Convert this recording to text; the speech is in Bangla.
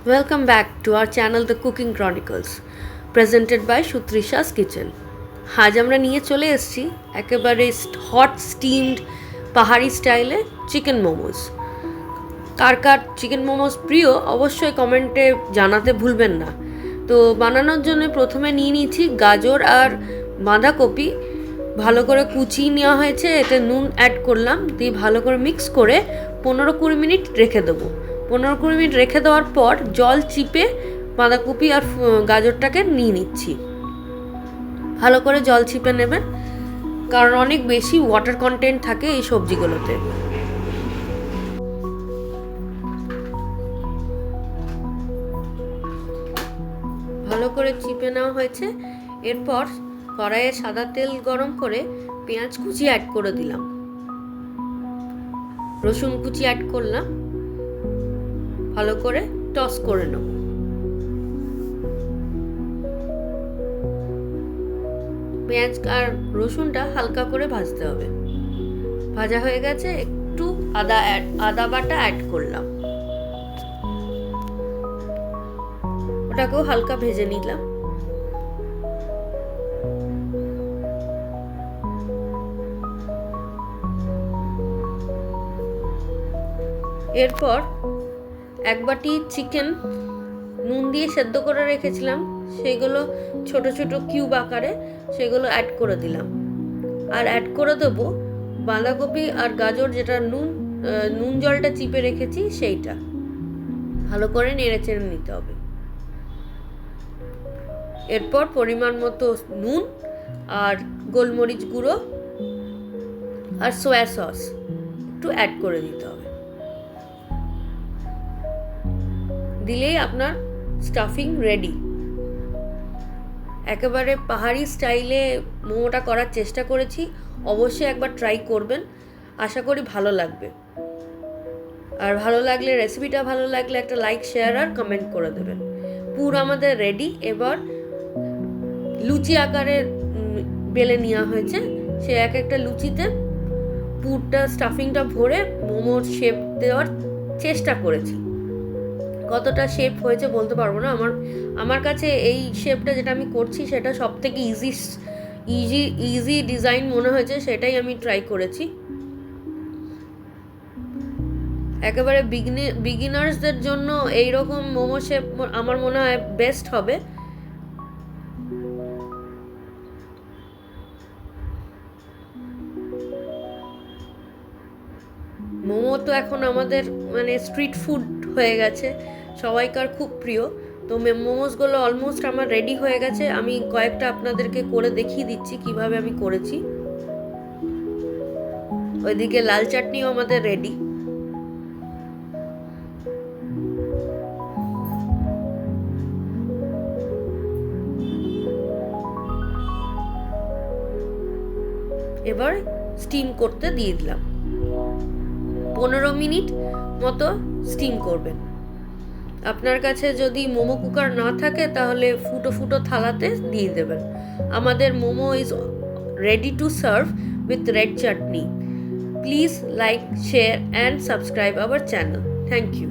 Welcome back to our channel The Cooking Chronicles, presented by Shutrisha's Kitchen. আজ আমরা নিয়ে চলে এসেছি একেবারে হট স্টিমড পাহাড়ি স্টাইলে চিকেন মোমোস। কার কার চিকেন মোমোস প্রিয় অবশ্যই কমেন্টে জানাতে ভুলবেন না। তো বানানোর জন্য প্রথমে নিয়ে নিয়েছি গাজর আর বাঁধাকপি, ভালো করে কুচিয়ে নেওয়া হয়েছে, এতে নুন অ্যাড করলাম, দিয়ে ভালো করে মিক্স করে 15-20 মিনিট রেখে দেবো। 15-20 মিনিট রেখে দেওয়ার পর জল চিপে বাঁধাকপি আর গাজরটাকে নিয়ে নিচ্ছি। ভালো করে জল চিপে নেবেন, কারণ অনেক বেশি ওয়াটার কন্টেন্ট থাকে এই সবজিগুলোতে। ভালো করে চিপে নেওয়া হয়েছে। এরপর কড়াইয়ে সাদা তেল গরম করে পেঁয়াজ কুচি অ্যাড করে দিলাম, রসুন কুচি অ্যাড করলাম, ভালো করে টস করে নেব। পেঁয়াজ আর রসুনটা হালকা করে ভাজতে হবে। ভাজা হয়ে গেছে, একটু আদা বাটা অ্যাড করলাম, ওটাকেও হালকা ভেজে নিলাম। এরপর এক বাটি চিকেন নুন দিয়ে সেদ্ধ করে রেখেছিলাম, সেগুলো ছোট ছোট কিউব আকারে সেগুলো অ্যাড করে দিলাম। আর অ্যাড করে দেবো বাঁধাকপি আর গাজর, যেটা নুন জলটা চিপে রেখেছি সেইটা। ভালো করে নেড়ে চেড়ে নিতে হবে। এরপর পরিমাণ মতো নুন আর গোলমরিচ গুঁড়ো আর সয়া সস একটু অ্যাড করে দিতে হবে। দিলেই আপনার স্টাফিং রেডি। একেবারে পাহাড়ি স্টাইলে মোমোটা করার চেষ্টা করেছি, অবশ্যই একবার ট্রাই করবেন, আশা করি ভালো লাগবে। আর ভালো লাগলে, রেসিপিটা ভালো লাগলে একটা লাইক, শেয়ার আর কমেন্ট করে দেবেন। পুর আমাদের রেডি। এবার লুচি আকারে বেলে নেওয়া হয়েছে, সে এক একটা লুচিতে পুরটা স্টাফিংটা ভরে মোমোর শেপ দেওয়ার চেষ্টা করেছি। কতটা শেপ হয়েছে বলতে পারবো না, আমার কাছে এই শেপটা যেটা আমি করছি সেটা সব থেকে ইজি ডিজাইন মনে হয়েছে, সেটাই আমি ট্রাই করেছি। একেবারে বিগিনার্সদের জন্য এইরকম মোমো শেপ আমার মনে হয় বেস্ট হবে। মোমো তো এখন আমাদের স্ট্রিট ফুড হয়ে গেছে, সবাইকার খুব প্রিয়। তো মোমোসগুলো অলমোস্ট আমার রেডি হয়ে গেছে। আমি কয়েকটা আপনাদেরকে করে দেখিয়ে দিচ্ছি কিভাবে আমি করেছি। ওইদিকে লাল চাটনিও আমাদের রেডি। এবার স্টিম করতে দিয়ে দিলাম, 15 মিনিট মতো স্টিম করবেন। আপনার কাছে যদি মোমো কুকার না থাকে তাহলে ফুটো থালাতে দিয়ে দেবেন। আমাদের momo is ready to serve with red chutney. Please like, share and subscribe our channel. Thank you.